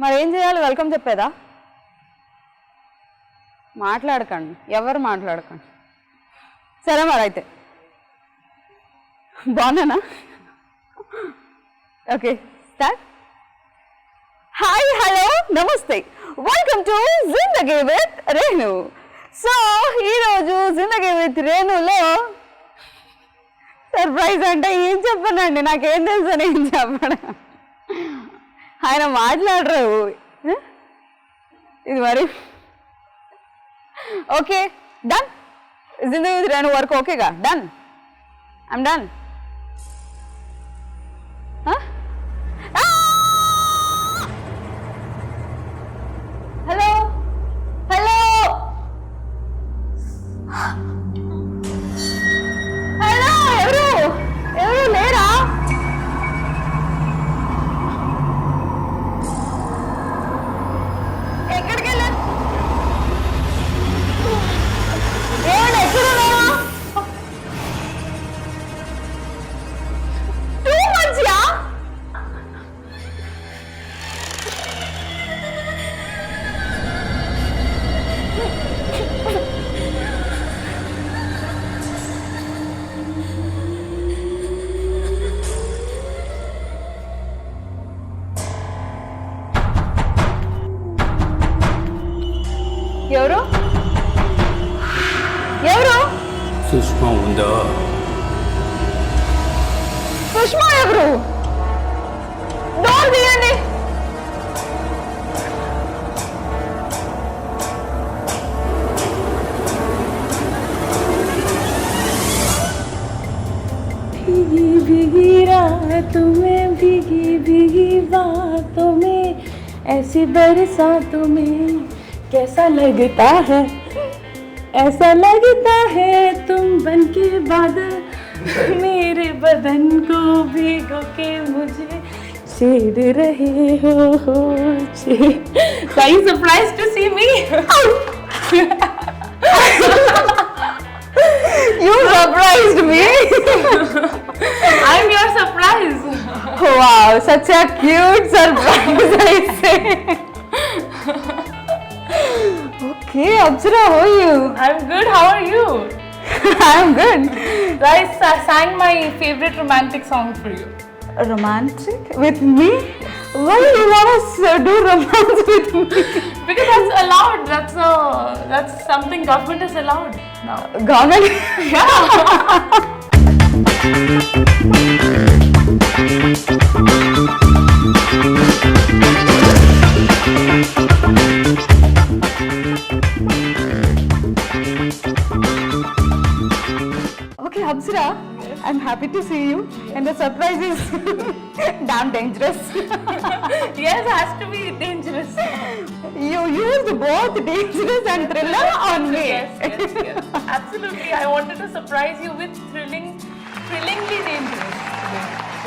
మరి ఏం చేయాలి? వెల్కమ్ చెప్పేదా? మాట్లాడకండి, ఎవరు మాట్లాడకండి. సరే మరి అయితే బాగున్నానా? Okay start. హాయ్, హలో, నమస్తే, welcome to Zindagi with Renu. So ఈరోజు జిందగీ విత్ రేణులో సర్ప్రైజ్ అంటే ఏం చెప్పనండి, నాకేం తెలుసు అని ఏం చెప్పడం. ఆయన మాట్లాడరు ఇది మరి. Okay done. Zindagi with Renu వరకు ఓకేగా? Done, I'm done. Hello hello hello, ఎవరు ఎవరు లేరా? ఎక్కడికి వెళ్ళారు? ఏమండి ఎక్కడున్నారా? 2 months యా? ఎవరు ఎవరు? సుష్మా ఉందా? సుష్మా ఎవరు? డోర్ తీయండి. भीगी भीगी रातों में, भीगी भीगी बातों में, ऐसी बरसातों में कैसा लगता है, ऐसा लगता है तुम बन के बादल मेरे बदन को भिगो के मुझे छेड़ रहे हो. Are you surprised to see me? You surprised me. I'm your surprise. Wow, such a cute surprise, I say. Okay, Apsara, how are you? I'm good. How are you? I'm good. I sang my favorite romantic song for you. Romantic with me? Why you want to do romance with me? Because that's allowed. That's something government is allowed now. Government? Okay, Apsara, I'm happy to see you, and the surprise is damn dangerous. Yes, it has to be dangerous. You used both dangerous and thriller on me. Yes. Absolutely. I wanted to surprise you with thrillingly dangerous.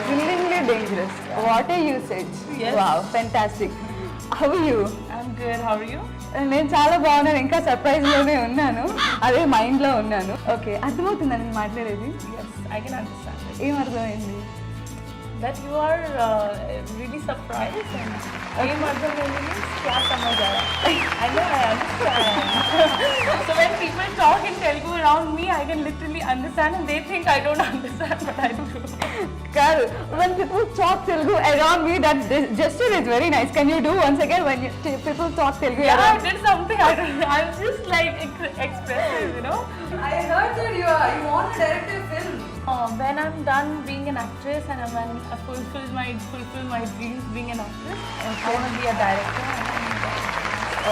Thrillingly dangerous. What a usage. Yes. Wow, fantastic. How are you? I'm good. How are you? నేను చాలా బాగున్నాను, ఇంకా సర్ప్రైజ్లోనే ఉన్నాను, అదే మైండ్లో ఉన్నాను. Okay, అర్థమవుతుందా నేను మాట్లాడేది? Yes, I can understand it. ఏం అర్థమైంది? That you are really surprised and aim ardham means kya samajh aaya. I know, I understand. So when people talk in Telugu around me, I can literally understand and they think I don't understand, but I do. కాదు, when people talk Telugu around me, that gesture is very nice. Can you do once again when people talk Telugu Yeah, I around? did something. I'm just like expressive, you know. I heard that you want to direct a film. When I'm done being an actress and when I fulfill my dreams being an actress, I want to be a director.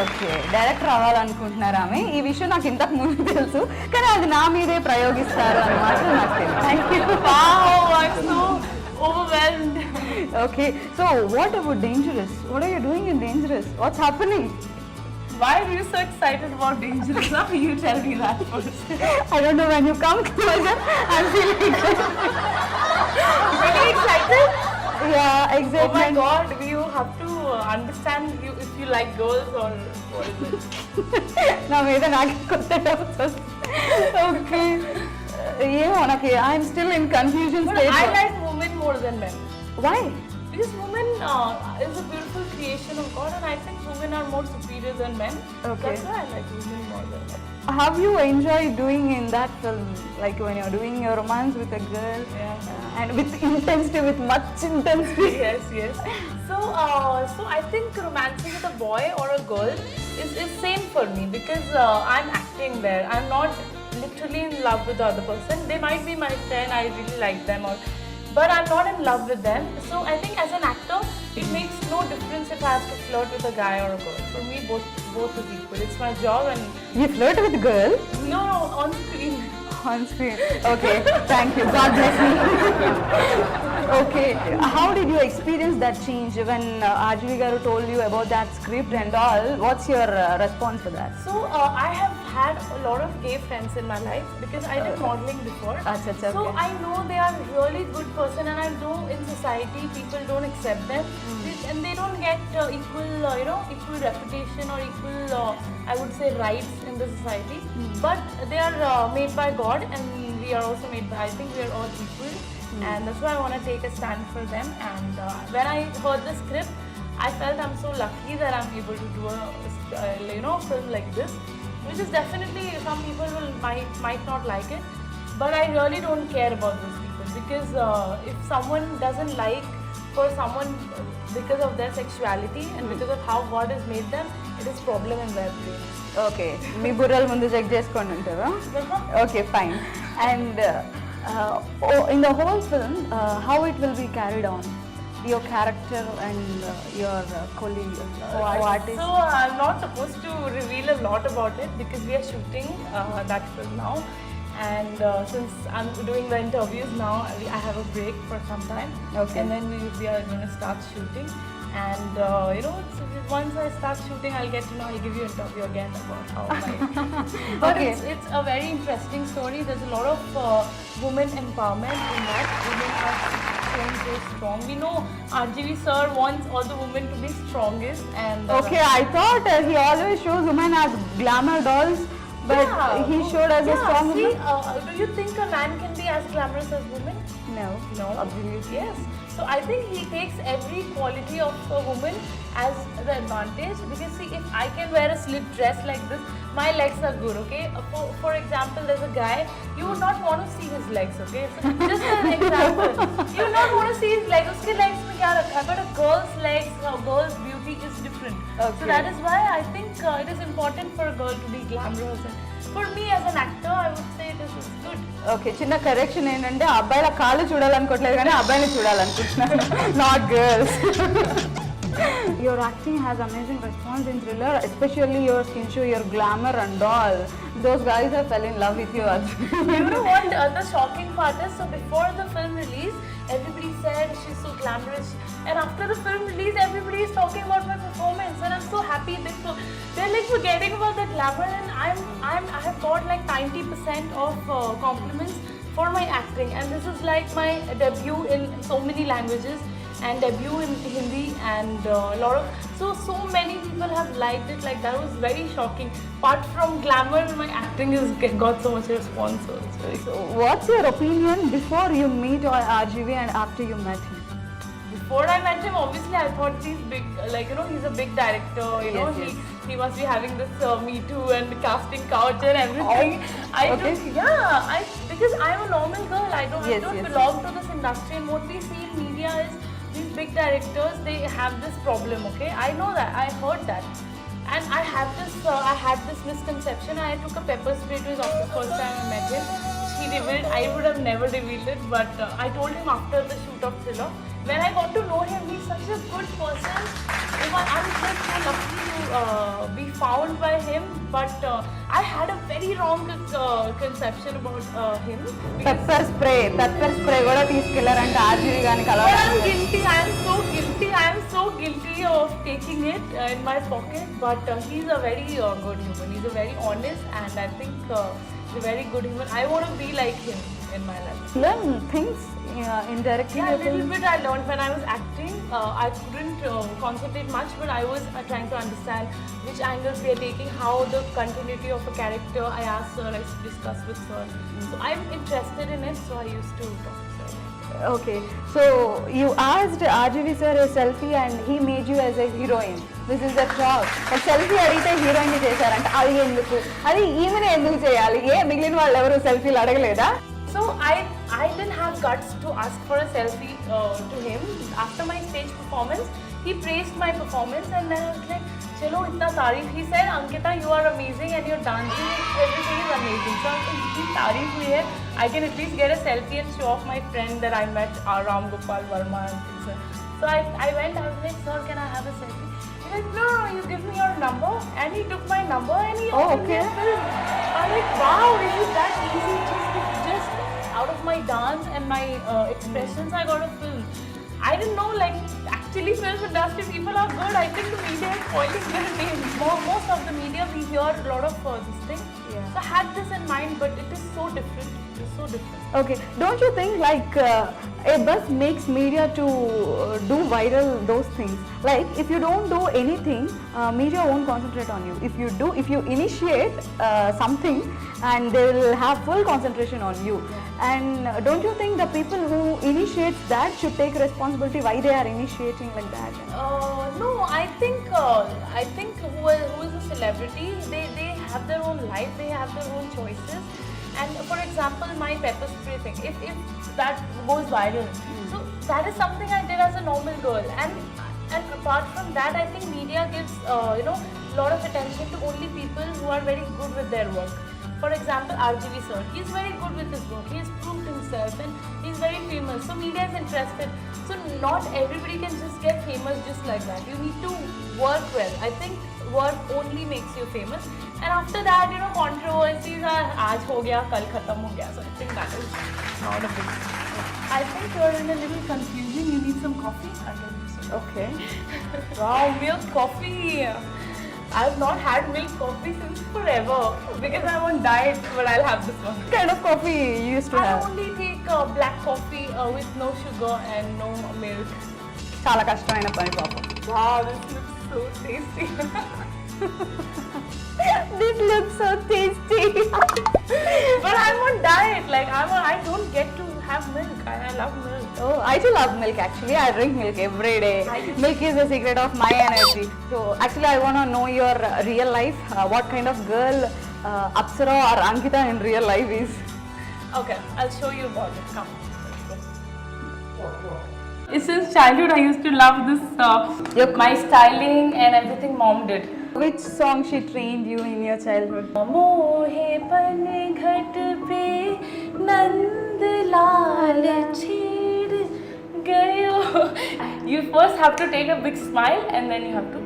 Okay, director అవ్వాలనుకుంటున్నారు ఆమె. ఈ విషయం నాకు ఇంతకు ముందు తెలుసు, కానీ అది నా మీదే ప్రయోగిస్తారు అని మాత్రం నాకు తెలుసు. Thank you. Wow, I'm so overwhelmed. Okay, so what about dangerous? What are you doing in dangerous? What's happening? Why are you so excited about Dangerous? Now you tell me that first. I don't know, when you come closer, I'm feeling Really excited? yeah, Oh exactly. my God, you have to understand if you like girls or what is it? నా మీద నాకు కొత్త doubts వస్తాయి. Okay, ఏమో నాకు I'm still in confusion But stage. I like women more than men. Why? Because women is a beautiful creation of God think women are more superior than men. Okay. That's why I like women more than men. Have you enjoyed doing in that film, like when you're doing your romance with a girl, Yeah. and with intensity, with much intensity? Yes, yes. So I think romancing with a boy or a girl is same for me because I'm acting there. I'm not literally in love with the other person. They might be my friend, I really like them, but I'm not in love with them. So I think as an actor, it makes no difference if I have to flirt with a guy or a girl. For me, both is equal. It's my job and You flirt with a girl no, on screen. on screen. Okay, thank you. God bless you. Okay, how did you experience that change when RGV Garu told you about that script and all? What's your response to that? So I have had a lot of gay friends in my life because I did modeling before. Acha, acha, So okay. I know they are really good person, and I know in society people don't accept them, and they don't get equal reputation or equal I would say rights in the society. But they are made by God, and we are also made by, I think we are all equal, and that's why I want to take a stand for them. And when I heard the script, I felt I'm so lucky that I'm able to do a film like this, which is definitely some people might not like it, but I really don't care about those people because if someone doesn't like for someone because of their sexuality and because of how God has made them, it is problem in their brain. Okay, మీ బుర్రల ముందు check చేసుకొని ఉంటారా? Okay, fine. And in the whole film, how it will be carried on? Your character and your colleague, co-artist. So I'm not supposed to reveal a lot about it because we are shooting that film now, and since I'm doing the interviews now, I have a break for some time, Okay. and then we are going to start shooting. And so once I start shooting, I'll get to know. I'll give you an interview again about how my. But Okay. it's a very interesting story. There's a lot of women empowerment in that. Women are showing so strong. We know RGV sir wants all the women to be strongest, and Okay, I thought he always shows women as glamour dolls, but he showed as a strong See, woman. do you think a man can be as glamorous as women? No, No. absolutely. Yes. So I think he takes every quality of a woman as the advantage because see, if I can wear a slip dress like this, my legs are good, okay? For example, there's a guy, you would not want to see his legs, okay? So just an example. You would not want to see his legs. Uske legs mein kya rakha hai? But a girl's legs, a girl's beauty is different. So Okay. that is why I think it is important for a girl to be glamorous. And for me as an actor, I would say it is good. Okay, చిన్న correction ఏంటంటే అబ్బాయిల కాళ్ళు చూడాలనుకోవట్లేదు కానీ అబ్బాయిని చూడాలనుకుంటున్నాను, not girls. Your acting has amazing response in thriller, especially your skin show, your glamour and all. Those guys have fell in love with you. You know what the shocking part is? So before the film release, everybody said she's so glamorous, and after the film release, everybody is talking about my performance, and I'm so happy. They're like forgetting about the glamour, and I have got like 90% of compliments for my acting, and this is like my debut in so many languages. And debut in Hindi, and a lot of so many people have liked it. Like that was very shocking. Apart from glamour, my acting has got so much response. So it's very So what's your opinion before you meet RGV and after you met him? Before I met him, obviously I thought he's big, he's a big director. Yes. He must be having this Me Too and casting couch and everything. Okay. Because I'm a normal girl. I don't Yes. belong to this industry. And what we see in media is these big directors, they have this problem. Okay, I know that. I heard that. And I had this misconception. I took a pepper spray to his office first time I met him. He revealed. I would have never revealed it, but I told him after the shoot of Thriller. When I got to know him, he's such a good person. I'm just so lucky to be found by him. But I had a very wrong conception about him. Pepper spray కూడా తీసుకెళ్లారంటే RGV గాని But I'm కలవడానికి. guilty. I am so guilty of taking it in my pocket. But he's a very good human. He's a very honest, and I think he's a very good human. I want to be like him in my life. Learn things indirectly. Yeah, a little bit I learned when I was acting. I couldn't concentrate much, but I was trying to understand which angles we are taking, how the continuity of a character. I asked sir, I discussed with sir. So I'm interested in it, so I used to talk to sir. Okay, so you asked RGV sir a selfie and he made you as a heroine. This is the talk. ఒక selfie అడిగితే heroine చేశారంట. అది ఎందుకు? అది ఈమెనే ఎందుకు చేయాలి? ఏ మిగిలిన వాళ్ళు ఎవరు సెల్ఫీలు అడగలేదా? So I didn't have guts to ask for a selfie to him. After my stage performance, he praised my performance and then I was like, chalo itna tareef. He said, Ankita, you are amazing and your dancing, everything is amazing. So itni tareef hui hai, I can at least get a selfie and show off my friend that I met, Ram Gopal Verma and things. So I went, I was like, sir, can I have a selfie? He's like, no, you give me your number. And he took my number and he offered me a film. I'm like, wow, is it that easy? Just out of my dance and my expressions, I got a film. I didn't know, like, actually film industry people are good. I think the media is spoiling their name. Most of the media, we hear a lot of this thing. Yeah. So I had this in mind, but it is so different. It is so different. Okay, don't you think like a buzz makes media to do viral those things? Like if you don't do anything, media won't concentrate on you. If you initiate something, and they will have full concentration on you. And don't you think the people who initiate that should take responsibility why they are initiating like that? No, I think who is a celebrity, they have their own life, they have their own choices. And for example, my pepper spray thing, if that goes viral, so that is something I did as a normal girl. And apart from that, I think media gives lot of attention to only people who are very good with their work. For example, RGV sir, he's very good with his work. He has proved himself and he's very famous. So media is interested. So not everybody can just get famous just like that. You need to work well. I think work only makes you famous. And after that, controversies are aaj ho gaya, kal khatam ho gaya. So I think that is not a big deal. I think you're in a little confusion. You need some coffee? I'll get you some. Okay. Wow, milk coffee. I've not had milk coffee since forever because I'm on diet, but I'll have this one. What kind of coffee you used to I have? only take black coffee with no sugar and no milk. చాలా కష్టమైన పని పాపం. Wow, this looks so tasty. This looks so tasty. But I'm on diet. Like I don't get to have milk. I love milk. Oh, I too love milk actually. I drink milk every day. Milk is the secret of my energy. So actually, I want to know your real life. What kind of girl Apsara or Ankita in real life is? Okay, I'll show you about it. Come. Since childhood, I used to love this. My styling and everything mom did. Which song she trained you in your childhood? मोहे पन घट पे नंद लाल छेड़ गयो. You first have to take a big smile and then you have to